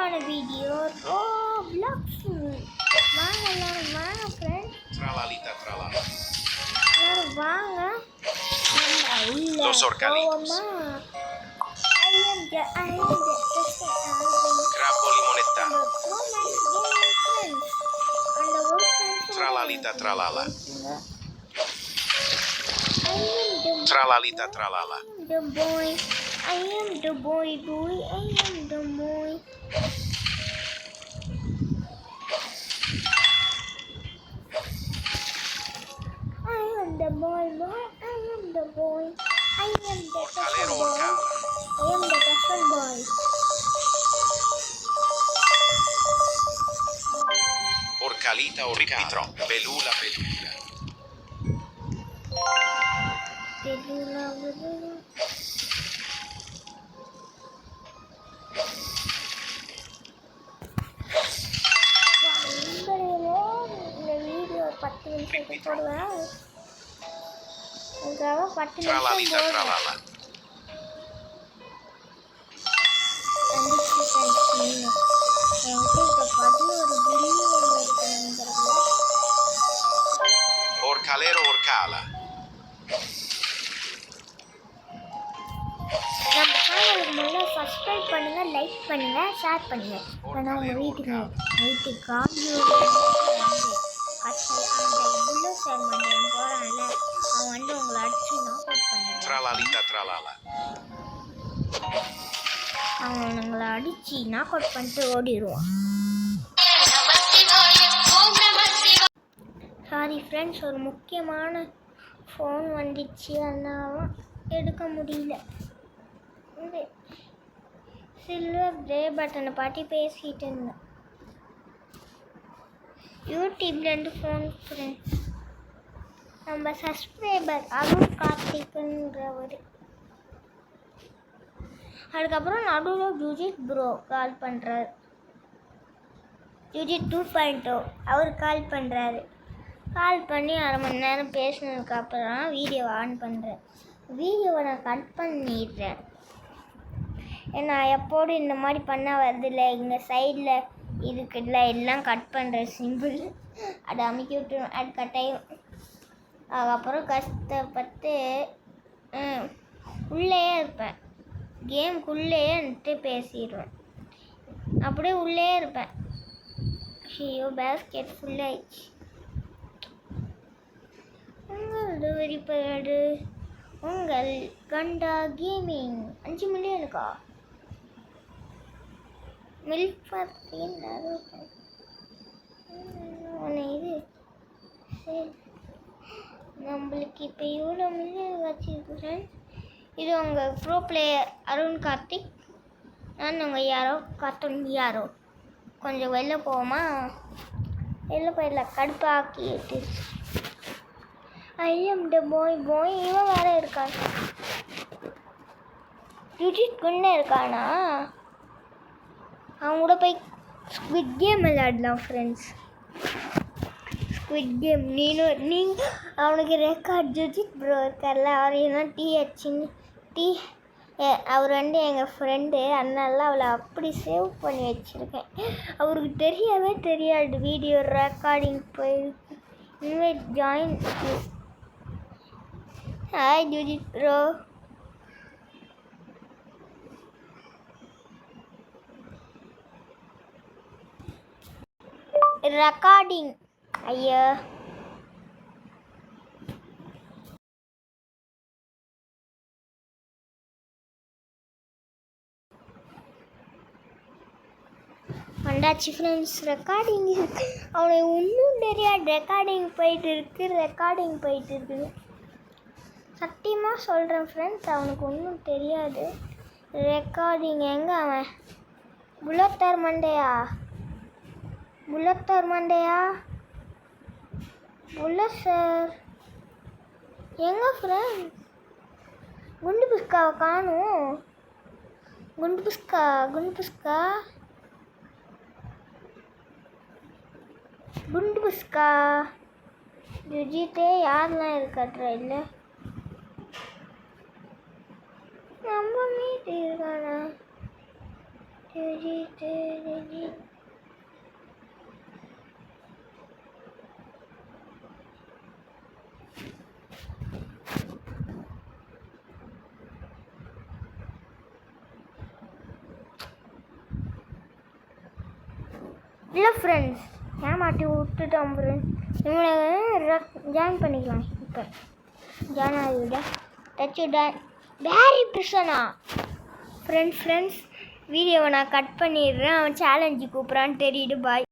சூப்பரான video Roblox. வாங்க எல்லாரும் வாங்க ஃப்ரெண்ட்ஸ், எல்லாரும் வாங்க. Los Orcalitos. Crabbo limonettano. Tralalita tralala. Tralalita tralala. The boy, I am the boy, I am the boy. I am the boy, I am the boy, I am the Orcalero boy, orcala. I am the castle boy. Orcalita orcala. Belula belula. Belula belula. இந்த video 10 நிமிஷத்துக்கு போடுவேன். உங்களுக்காக 10 நிமிஷம் Tralalita tralala. Orcalero orcala. நம்ம சேனலுக்கு முதல்ல subscribe பண்ணுங்க, like பண்ணுங்க, ஷேர் பண்ணுங்க. ஏன்னா உங்க வீட்டுக்கு நைட்டு காலையில் புல்லோ சார் மண்டபம் போகிறான்ல, அவன் வந்து உங்களை அடிச்சு நாக் அவுட் பண்ணிடுவான். Tralalita tralala. அவன் உங்களை அடிச்சு நாக் அவுட் பண்ணிட்டு ஓடிடுவான். சாரி ஃப்ரெண்ட்ஸ், ஒரு முக்கியமான ஃபோன் வந்துச்சு, அதனால எடுக்க முடியல. சில்வர் ப்ளே பட்டனை பாட்டி பேசிகிட்டு இருந்தேன். யூடியூப்லேருந்து ஃபோன் ஃப்ரெண்ட்ஸ், நம்ம சப்ஸ்கிரைபர் அருண் கார்த்திக்ன்றவர். அதுக்கப்புறம் நடுவில் ஜூஜித் ப்ரோ கால் பண்ணுறாரு, ஜூஜித் 2.0 அவர் கால் பண்ணுறாரு. கால் பண்ணி அரை மணி நேரம் பேசினதுக்கப்புறம் வீடியோவை ஆன் பண்ணுறேன். வீடியோவை நான் கட் பண்ணிடுறேன். ஏன்னா எப்போது இந்த மாதிரி பண்ணால் வருதில்ல, இங்கே சைடில் இருக்குதுல்ல, எல்லாம் கட் பண்ணுற சிம்பிள், அதை அமைக்கி விட்டுருவேன். அது கட்டாயம். அதுக்கப்புறம் கஷ்டப்பட்டு உள்ளேயே இருப்பேன், கேமுக்குள்ளேயே வந்துட்டு பேசிடுவேன். அப்படியே உள்ளே இருப்பேன். ஐயோ பேஸ்கெட் ஃபுல்லாகிடுச்சு. உங்களது வெளிப்பாடு உங்கள் கண்டா கேமிங் 5 மில்லியனுக்கா மில்க் பார்த்தின் இது சரி. நம்மளுக்கு இப்போ இவ்வளோ மில்லியன் வச்சுருக்குறேன். இது உங்கள் ப்ரோ பிளேயர் அருண் கார்த்திக். நான் உங்கள் யாரோ கார்ட்டூன் யாரோ. கொஞ்சம் வெளில போவோமா? வெளில போயிடலாம், கடுப்பாக்கிட்டு. ஐ எம் த பாய் இவன் வேறு இருக்கான். ருஜித் குன்னே இருக்கானா? அவன் கூட போய் ஸ்குவிட் கேம் விளையாடலாம் ஃப்ரெண்ட்ஸ். ஸ்குவிட் கேம் நீங்கள் அவனுக்கு ரெக்கார்ட் ஜுஜித் ப்ரோ இருக்கார்ல, அவர் என்ன டீ அவர் வந்து எங்கள் ஃப்ரெண்டு, அதனால அவளை அப்படி சேவ் பண்ணி வச்சுருக்கேன். அவருக்கு தெரியவே தெரியாது வீடியோ ரெக்கார்டிங் போயிருக்கு. Invite join. Hi Jujith bro. Recording. ஐயா வந்தாச்சு ஃப்ரெண்ட்ஸ், ரெக்கார்டிங் இருக்கு. அவனுக்கு இன்னும் தெரியாது ரெக்கார்டிங் போயிட்டு இருக்குது. சத்தியமாக சொல்கிறேன் ஃப்ரெண்ட்ஸ், அவனுக்கு ஒன்றும் தெரியாது ரெக்கார்டிங். எங்கே அவன்? புல்லத்தர் மண்டையா புல்லட் சார் எங்கே ஃப்ரெண்ட்ஸ்? குண்டு புஸ்காவை காணும். குண்டு புஸ்கா ஜுஜித்தே யாரெல்லாம் இருக்காட்ரா? இல்லை நம்ம மீட்டு இருக்கானா இல்லை ஃப்ரெண்ட்ஸ், ஏமாட்டி விட்டுட்டோம் ஃப்ரெண்ட்ஸ். இவங்களை ஜாயின் பண்ணிக்கலாம். இப்போ ஜாயின் ஆகிவிட டச்சு பேரி பிரிசனா ஃப்ரெண்ட்ஸ் வீடியோவை நான் கட் பண்ணிடுறேன். அவன் சேலஞ்சு கூப்பிட்றான்னு தெரியுது. பாய்.